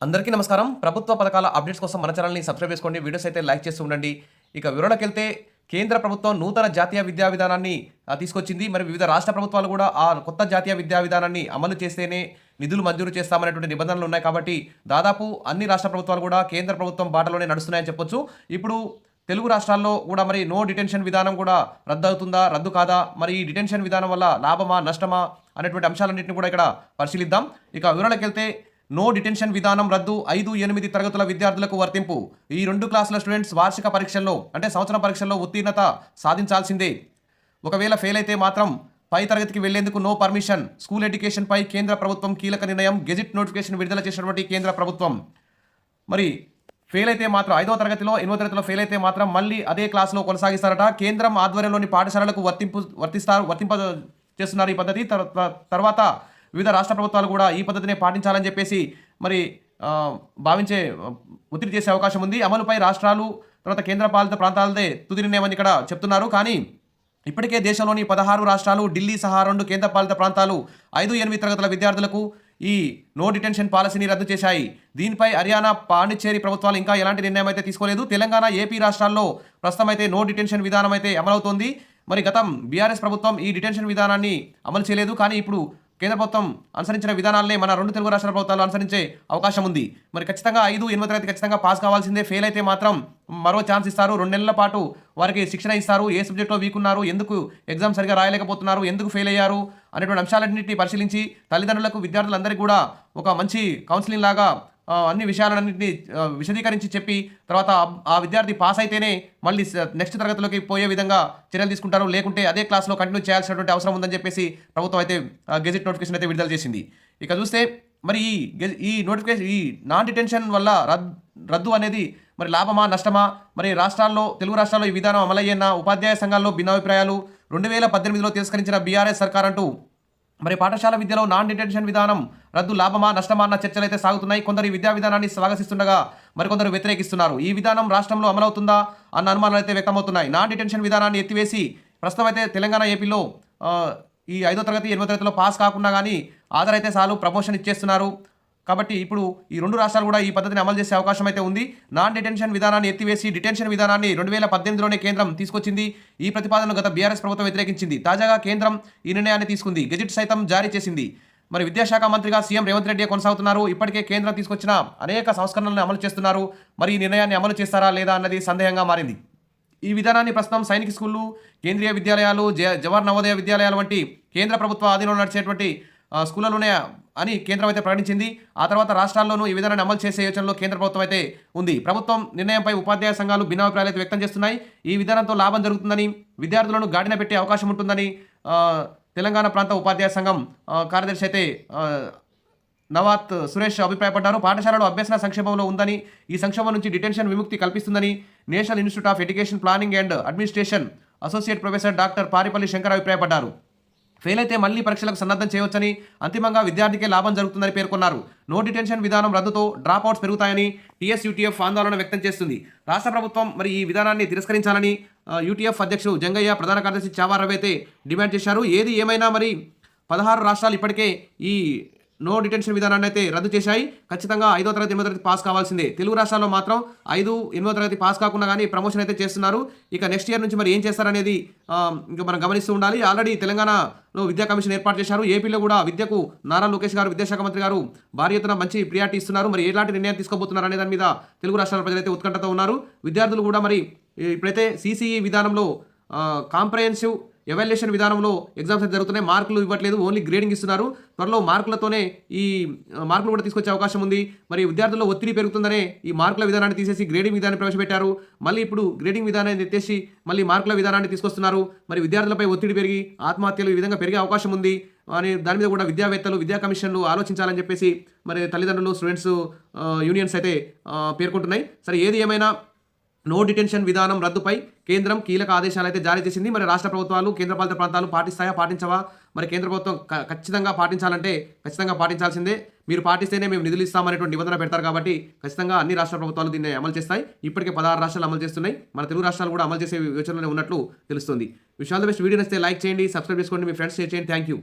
అందరికీ నమస్కారం. ప్రభుత్వ పథకాల అప్డేట్స్ కోసం మన ఛానల్‌ని సబ్స్క్రైబ్ చేసుకోండి. వీడియోస్ అయితే లైక్ చేస్తూ ఉండండి. ఇక వివరణకెళ్తే కేంద్ర ప్రభుత్వం నూతన జాతీయ విద్యా విధానాన్ని తీసుకొచ్చింది. మరి వివిధ రాష్ట్ర ప్రభుత్వాలు కూడా ఆ కొత్త జాతీయ విద్యా విధానాన్ని అమలు చేస్తేనే నిధులు మంజూరు చేస్తామనేటువంటి నిబంధనలు ఉన్నాయి కాబట్టి దాదాపు అన్ని రాష్ట్ర ప్రభుత్వాలు కూడా కేంద్ర ప్రభుత్వం బాటలోనే నడుస్తున్నాయని చెప్పొచ్చు. ఇప్పుడు తెలుగు రాష్ట్రాల్లో కూడా మరి నో డిటెన్షన్ విధానం కూడా రద్దవుతుందా? రద్దు కాదా? మరి ఈ డిటెన్షన్ విధానం వల్ల లాభమా? నష్టమా? అనేటువంటి అంశాలన్నింటిని కూడా ఇక్కడ పరిశీలిద్దాం. ఇక వివరణకెళ్తే నో డిటెన్షన్ విధానం రద్దు 5, 8 తరగతుల విద్యార్థులకు వర్తింపు. ఈ 2 క్లాసుల స్టూడెంట్స్ వార్షిక పరీక్షల్లో అంటే సంవత్సరం పరీక్షల్లో ఉత్తీర్ణత సాధించాల్సిందే. ఒకవేళ ఫెయిల్ అయితే మాత్రం పై తరగతికి వెళ్లేందుకు నో పర్మిషన్. స్కూల్ ఎడ్యుకేషన్ పై కేంద్ర ప్రభుత్వం కీలక నిర్ణయం. గెజిట్ నోటిఫికేషన్ విడుదల చేసినటువంటి కేంద్ర ప్రభుత్వం. మరి ఫెయిల్ అయితే మాత్రం 5వ తరగతిలో 8వ తరగతిలో ఫెయిల్ అయితే మాత్రం మళ్ళీ అదే క్లాసులో కొనసాగిస్తారట. కేంద్రం ఆధ్వర్యంలోని పాఠశాలలకు వర్తింప చేస్తున్నారు ఈ పద్ధతి. తర్వాత వివిధ రాష్ట్ర ప్రభుత్వాలు కూడా ఈ పద్ధతినే పాటించాలని చెప్పేసి మరి ఒత్తిడి చేసే అవకాశం ఉంది. అమలుపై రాష్ట్రాలు తర్వాత కేంద్ర పాలిత ప్రాంతాలదే తుది నిర్ణయం అని ఇక్కడ చెప్తున్నారు. కానీ ఇప్పటికే దేశంలోని 16 రాష్ట్రాలు, ఢిల్లీ సహా 2 కేంద్ర పాలిత ప్రాంతాలు 5, 8 తరగతుల విద్యార్థులకు ఈ నో డిటెన్షన్ పాలసీని రద్దు చేశాయి. దీనిపై హర్యానా, పాండిచ్చేరి ప్రభుత్వాలు ఇంకా ఎలాంటి నిర్ణయం అయితే తీసుకోలేదు. తెలంగాణ, ఏపీ రాష్ట్రాల్లో ప్రస్తుతం అయితే నో డిటెన్షన్ విధానం అయితే అమలవుతోంది. మరి గతం బీఆర్ఎస్ ప్రభుత్వం ఈ డిటెన్షన్ విధానాన్ని అమలు చేయలేదు. కానీ ఇప్పుడు కేంద్ర ప్రభుత్వం అనుసరించిన విధానాలనే మన 2 తెలుగు రాష్ట్రాల ప్రభుత్వాలు అనుసరించే అవకాశం ఉంది. మరి ఖచ్చితంగా 5, 8 తరగతి ఖచ్చితంగా పాస్ కావాల్సిందే. ఫెయిల్ అయితే మాత్రం మరో ఛాన్స్ ఇస్తారు. 2 నెలల పాటు వారికి శిక్షణ ఇస్తారు. ఏ సబ్జెక్ట్లో వీక్ ఉన్నారు, ఎందుకు ఎగ్జామ్ సరిగా రాయలేకపోతున్నారు, ఎందుకు ఫెయిల్ అయ్యారు అనేటువంటి అంశాలన్నింటినీ పరిశీలించి తల్లిదండ్రులకు, విద్యార్థులందరికీ కూడా ఒక మంచి కౌన్సిలింగ్ లాగా అన్ని విషయాలన్నింటినీ విశదీకరించి చెప్పి తర్వాత ఆ విద్యార్థి పాస్ అయితేనే మళ్ళీ నెక్స్ట్ తరగతిలోకి పోయే విధంగా చర్యలు తీసుకుంటారు. లేకుంటే అదే క్లాస్లో కంటిన్యూ చేయాల్సినటువంటి అవసరం ఉందని చెప్పేసి ప్రభుత్వం అయితే గెజిట్ నోటిఫికేషన్ అయితే విడుదల చేసింది. ఇక చూస్తే మరి ఈ నోటిఫికేషన్ ఈ నాన్ డిటెన్షన్ వల్ల రద్దు అనేది మరి లాభమా? నష్టమా? మరి తెలుగు రాష్ట్రాల్లో ఈ విధానం అమలయ్యేనా? ఉపాధ్యాయ సంఘాల్లో భిన్నాభిప్రాయాలు. 2018లో తిరస్కరించిన బీఆర్ఎస్ సర్కార్ అంటూ మరి పాఠశాల విద్యలో నాన్ డిటెన్షన్ విధానం రద్దు లాభమా? నష్టమా? అన్న చర్చలు అయితే సాగుతున్నాయి. కొందరు ఈ విద్యా విధానాన్ని స్వాగతిస్తుండగా మరికొందరు వ్యతిరేకిస్తున్నారు. ఈ విధానం రాష్ట్రంలో అమలవుతుందా అన్న అనుమానాలు అయితే వ్యక్తమవుతున్నాయి. నాన్ డిటెన్షన్ విధానాన్ని ఎత్తివేసి ప్రస్తుతం అయితే తెలంగాణ, ఏపీలో ఈ 5వ తరగతి, 8వ తరగతిలో పాస్ కాకుండా కానీ హాజరైతే చాలు ప్రమోషన్ ఇచ్చేస్తున్నారు. కాబట్టి ఇప్పుడు ఈ 2 రాష్ట్రాలు కూడా ఈ పద్ధతిని అమలు చేసే అవకాశం అయితే ఉంది. నాన్ డిటెన్షన్ విధానాన్ని ఎత్తివేసి డిటెన్షన్ విధానాన్ని 2018లోనే కేంద్రం తీసుకొచ్చింది. ఈ ప్రతిపాదనను గత బీఆర్ఎస్ ప్రభుత్వం వ్యతిరేకించింది. తాజాగా కేంద్రం ఈ నిర్ణయాన్ని తీసుకుంది. గెజిట్ సైతం జారీ చేసింది. మరి విద్యాశాఖ మంత్రిగా సీఎం రేవంత్ రెడ్డి కొనసాగుతున్నారు. ఇప్పటికే కేంద్రం తీసుకొచ్చిన అనేక సంస్కరణలను అమలు చేస్తున్నారు. మరి ఈ నిర్ణయాన్ని అమలు చేస్తారా లేదా అన్నది సందేహంగా మారింది. ఈ విధానాన్ని ప్రస్తుతం సైనిక స్కూళ్లు, కేంద్రీయ విద్యాలయాలు, జవహర్ నవోదయ విద్యాలయాలు వంటి కేంద్ర ప్రభుత్వ ఆధీనంలో నడిచేటువంటి స్కూళ్ళలోనే అని కేంద్రం అయితే ప్రకటించింది. ఆ తర్వాత రాష్ట్రాల్లోనూ ఈ విధానాన్ని అమలు చేసే యోచనలో కేంద్ర ప్రభుత్వం అయితే ఉంది. ప్రభుత్వం నిర్ణయంపై ఉపాధ్యాయ సంఘాలు భిన్నాభిప్రాయాలు అయితే వ్యక్తం చేస్తున్నాయి. ఈ విధానంతో లాభం జరుగుతుందని, విద్యార్థులను గాడిన పెట్టే అవకాశం ఉంటుందని తెలంగాణ ప్రాంత ఉపాధ్యాయ సంఘం కార్యదర్శి అయితే నవాత్ సురేష్ అభిప్రాయపడ్డారు. పాఠశాలలో అభ్యసన సంక్షేమంలో ఉందని, ఈ సంక్షేమం నుంచి డిటెన్షన్ విముక్తి కల్పిస్తుందని National Institute of Education Planning and Administration associate professor doctor Paripalli Shankar అభిప్రాయపడ్డారు. ఫెయిల్ అయితే మళ్లీ పరీక్షలకు సన్నద్ధం చేయవచ్చని, అంతిమంగా విద్యార్థికే లాభం జరుగుతుందని పేర్కొన్నారు. నో డిటెన్షన్ విధానం రద్దుతో డ్రాప్అవుట్స్ పెరుగుతాయని టీఎస్యూటీఎఫ్ ఆందోళన వ్యక్తం చేస్తుంది. రాష్ట్ర ప్రభుత్వం మరి ఈ విధానాన్ని తిరస్కరించాలని యూటీఎఫ్ అధ్యక్షుడు జంగయ్య, ప్రధాన కార్యదర్శి చావా రవి అయితే డిమాండ్ చేశారు. ఏది ఏమైనా మరి 16 రాష్ట్రాలు ఇప్పటికే ఈ నో డిటెన్షన్ విధానాన్ని అయితే రద్దు చేశాయి. ఖచ్చితంగా 5వ తరగతి, 8వ తరగతి పాస్ కావాల్సిందే. తెలుగు రాష్ట్రాల్లో మాత్రం 5, 8వ తరగతి పాస్ కాకుండా కానీ ప్రమోషన్ అయితే చేస్తున్నారు. ఇక నెక్స్ట్ ఇయర్ నుంచి మరి ఏం చేస్తారనేది ఇంకా మనం గమనిస్తూ ఉండాలి. ఆల్రెడీ తెలంగాణలో విద్యా కమిషన్ ఏర్పాటు చేశారు. ఏపీలో కూడా విద్యకు నారా లోకేష్ గారు, విద్యాశాఖ మంత్రి గారు భారీ ఎత్తున మంచి ప్రియారిటీ ఇస్తున్నారు. మరి ఎలాంటి నిర్ణయం తీసుకోబోతున్నారు అనే దాని మీద తెలుగు రాష్ట్రాల ప్రజలైతే ఉత్కంఠతో ఉన్నారు. విద్యార్థులు కూడా మరి ఇప్పుడైతే సిసిఈ విధానంలో కాంప్రహెన్సివ్ ఎవాల్యుయేషన్ విధానంలో ఎగ్జామ్స్ అయితే జరుగుతున్నాయి. మార్కులు ఇవ్వట్లేదు, ఓన్లీ గ్రేడింగ్ ఇస్తున్నారు. త్వరలో మార్కులతోనే ఈ మార్కులు కూడా తీసుకొచ్చే అవకాశం ఉంది. మరి విద్యార్థుల్లో ఒత్తిడి పెరుగుతుందనే ఈ మార్కుల విధానాన్ని తీసేసి గ్రేడింగ్ విధానాన్ని ప్రవేశపెట్టారు. మళ్ళీ ఇప్పుడు గ్రేడింగ్ విధానాన్ని ఎత్తేసి మళ్ళీ మార్కుల విధానాన్ని తీసుకొస్తున్నారు. మరి విద్యార్థులపై ఒత్తిడి పెరిగి ఆత్మహత్యలు ఈ విధంగా పెరిగే అవకాశం ఉంది అని దాని మీద కూడా విద్యావేత్తలు, విద్యా కమిషన్లు ఆలోచించాలని చెప్పేసి మరి తల్లిదండ్రులు, స్టూడెంట్స్ యూనియన్స్ అయితే పేర్కొంటున్నాయి. సరే, ఏది ఏమైనా నో డిటెన్షన్ విధానం రద్దుపై కేంద్రం కీలక ఆదేశాలు అయితే జారీ చేసింది. మరి రాష్ట్ర ప్రభుత్వాలు, కేంద్రపాలిత ప్రాంతాలు పాటిస్తాయా, పాటించవా? మరి కేంద్ర ప్రభుత్వం ఖచ్చితంగా పాటించాలంటే ఖచ్చితంగా పాటించాల్సిందే. మీరు పాటిస్తేనే మేము నిధులు ఇస్తామనేటువంటి నిబంధన పెడతారు. కాబట్టి ఖచ్చితంగా అన్ని రాష్ట్ర ప్రభుత్వాలు దీన్ని అమలు చేస్తాయి. ఇప్పటికే 16 రాష్ట్రాలు అమలు చేస్తున్నాయి. మన తెలుగు రాష్ట్రాలు కూడా అమలు చేసే యోచనలో ఉన్నట్లు తెలుస్తుంది. విషయాల బెస్ట్ వీడియో నచ్చితే లైక్ చేయండి, సబ్స్క్రైబ్ చేసుకోండి, మీ ఫ్రెండ్స్ షేర్ చేయండి. Thank you.